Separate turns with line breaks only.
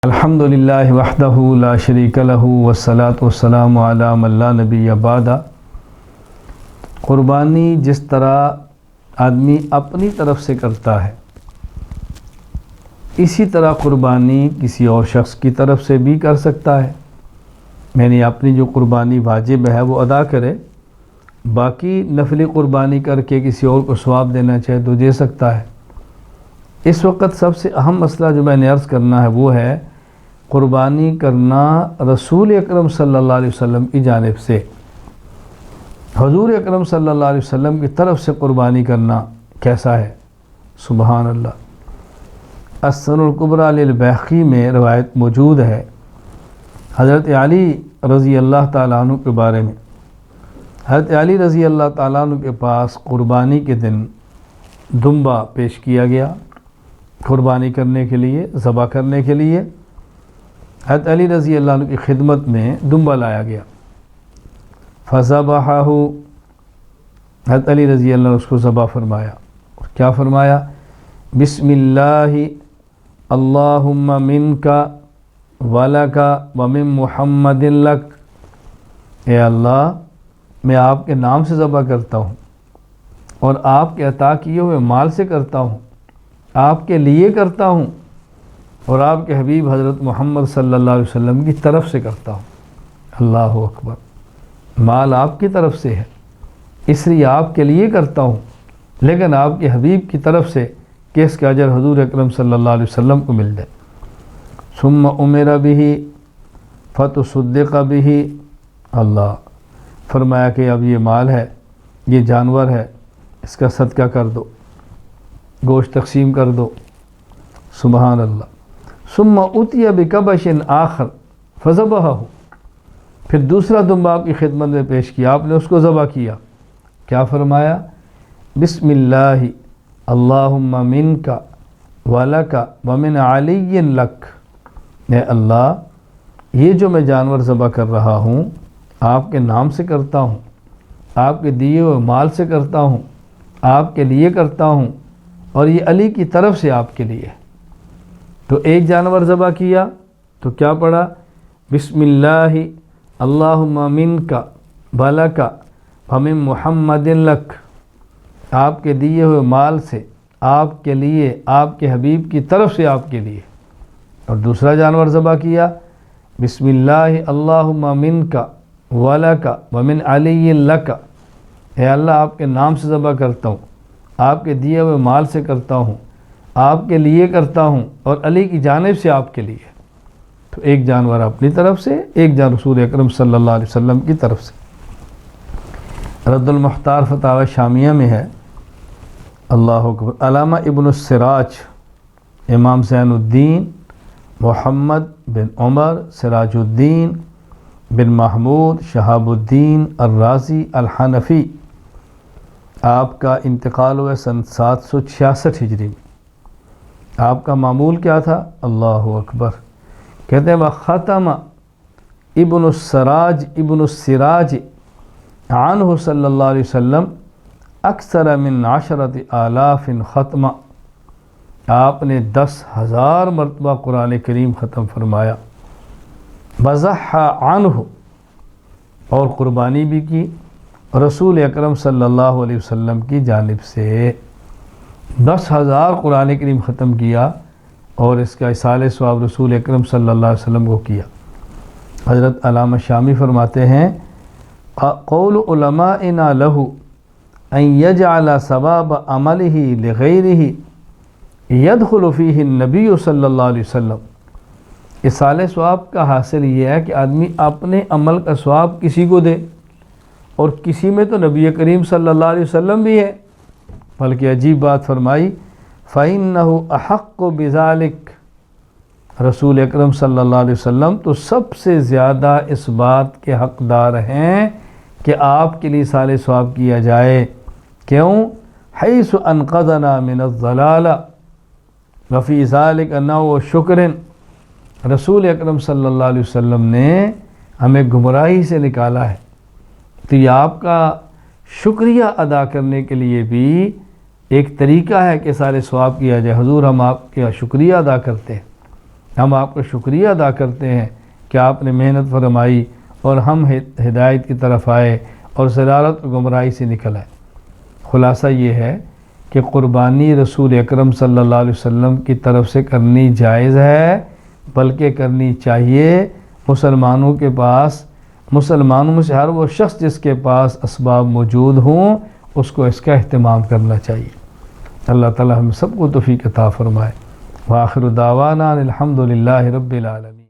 الحمدللہ وحدہ لا شریک لہ والصلاة والسلام علی من لا نبی بعد۔ قربانی جس طرح آدمی اپنی طرف سے کرتا ہے اسی طرح قربانی کسی اور شخص کی طرف سے بھی کر سکتا ہے، یعنی اپنی جو قربانی واجب ہے وہ ادا کرے، باقی نفلی قربانی کر کے کسی اور کو ثواب دینا چاہے تو دے سکتا ہے۔ اس وقت سب سے اہم مسئلہ جو میں نے عرض کرنا ہے وہ ہے قربانی کرنا رسول اکرم صلی اللہ علیہ وسلم کی جانب سے، حضور اکرم صلی اللہ علیہ وسلم کی طرف سے قربانی کرنا کیسا ہے؟ سبحان اللہ۔ السنن الکبریٰ للبیہقی میں روایت موجود ہے حضرت علی رضی اللہ تعالیٰ عنہ کے بارے میں۔ حضرت علی رضی اللہ تعالیٰ عنہ کے پاس قربانی کے دن دمبا پیش کیا گیا، قربانی کرنے کے لیے، ذبح کرنے کے لیے حضرت علی رضی اللہ عنہ کی خدمت میں دمبا لایا گیا۔ فذبحہ، حضرت علی رضی اللہ عنہ اس کو ذبح فرمایا۔ کیا فرمایا؟ بسم اللہ اللہم منک ولک ومن محمد لک، اے اللہ میں آپ کے نام سے ذبح کرتا ہوں اور آپ کے عطا کیے ہوئے مال سے کرتا ہوں، آپ کے لیے کرتا ہوں اور آپ کے حبیب حضرت محمد صلی اللہ علیہ وسلم کی طرف سے کرتا ہوں۔ اللہ اکبر، مال آپ کی طرف سے ہے اس لیے آپ کے لیے کرتا ہوں، لیکن آپ کے حبیب کی طرف سے کہ اس کا اجر حضور اکرم صلی اللہ علیہ وسلم کو مل جائے۔ ثم امر بہ فتصدق بہ، اللہ فرمایا کہ اب یہ مال ہے، یہ جانور ہے، اس کا صدقہ کر دو، گوشت تقسیم کر دو۔ سبحان اللہ۔ ثم اتی بکبش آخر فذبحہ، پھر دوسرا دمبا آپ کی خدمت میں پیش کیا، آپ نے اس کو ذبح کیا۔ کیا فرمایا؟ بسم اللہ اللہم منک ولک ومن علی لک، اے اللہ یہ جو میں جانور ذبح کر رہا ہوں آپ کے نام سے کرتا ہوں، آپ کے دیے ہوئے مال سے کرتا ہوں، آپ کے لیے کرتا ہوں اور یہ علی کی طرف سے آپ کے لیے۔ تو ایک جانور ذبح کیا تو کیا پڑھا؟ بسم اللہ اللہم منک ولک ومن محمد لک، آپ کے دیے ہوئے مال سے آپ کے لیے، آپ کے حبیب کی طرف سے آپ کے لیے۔ اور دوسرا جانور ذبح کیا، بسم اللہ اللہم منک ولک ومن علی لک، اے اللہ آپ کے نام سے ذبح کرتا ہوں، آپ کے دیے ہوئے مال سے کرتا ہوں، آپ کے لیے کرتا ہوں اور علی کی جانب سے آپ کے لیے۔ تو ایک جانور اپنی طرف سے، ایک جانور رسول اکرم صلی اللہ علیہ وسلم کی طرف سے۔ رد المختار فتاوی شامیہ میں ہے۔ اللہ اکبر۔ علامہ ابن السراج، امام زین الدین محمد بن عمر سراج الدین بن محمود شہاب الدین الرازی الحنفی، آپ کا انتقال ہوا سن 766 ہجری میں۔ آپ کا معمول کیا تھا؟ اللہ اکبر۔ کہتے ہیں وختم ابن السراج عنہ صلی اللہ علیہ وسلم اکثر من 10,000 ختمہ، آپ نے 10,000 مرتبہ قرآن کریم ختم فرمایا۔ وضحى عنہ، اور قربانی بھی کی رسول اکرم صلی اللہ علیہ وسلم کی جانب سے۔ 10,000 قرآن کریم ختم کیا اور اس کا ایصال ثواب رسول اکرم صلی اللہ علیہ وسلم کو کیا۔ حضرت علامہ شامی فرماتے ہیں قول علمائنا لہ ان یجعل ثواب عملہ لغیرہ یدخل فیہ النبی صلی اللہ علیہ وسلم، ایصال ثواب کا حاصل یہ ہے کہ آدمی اپنے عمل کا ثواب کسی کو دے، اور کسی میں تو نبی کریم صلی اللہ علیہ وسلم بھی ہے، بلکہ عجیب بات فرمائی فَإِنَّهُ أَحَقُّ بِذَلِكَ، رسول اکرم صلی اللہ علیہ وسلم تو سب سے زیادہ اس بات کے حقدار ہیں کہ آپ کے لیے ایصال ثواب کیا جائے۔ کیوں؟ حیث انقذنا من الضلال وفی ذلک نوع شکر، رسول اکرم صلی اللہ علیہ وسلم نے ہمیں گمراہی سے نکالا ہے، تو یہ آپ کا شکریہ ادا کرنے کے لیے بھی ایک طریقہ ہے کہ سارے ثواب کیا جائے۔ حضور ہم آپ کا شکریہ ادا کرتے ہیں ہم آپ کا شکریہ ادا کرتے ہیں کہ آپ نے محنت فرمائی اور ہم ہدایت کی طرف آئے اور ضلالت و گمراہی سے نکل آئے۔ خلاصہ یہ ہے کہ قربانی رسول اکرم صلی اللہ علیہ وسلم کی طرف سے کرنی جائز ہے، بلکہ کرنی چاہیے۔ مسلمانوں کے پاس، مسلمانوں میں سے ہر وہ شخص جس کے پاس اسباب موجود ہوں اس کو اس کا اہتمام کرنا چاہیے۔ اللہ تعالی ہم سب کو توفیق عطا فرمائے۔ وآخر دعوانا الحمد للہ رب العالمین۔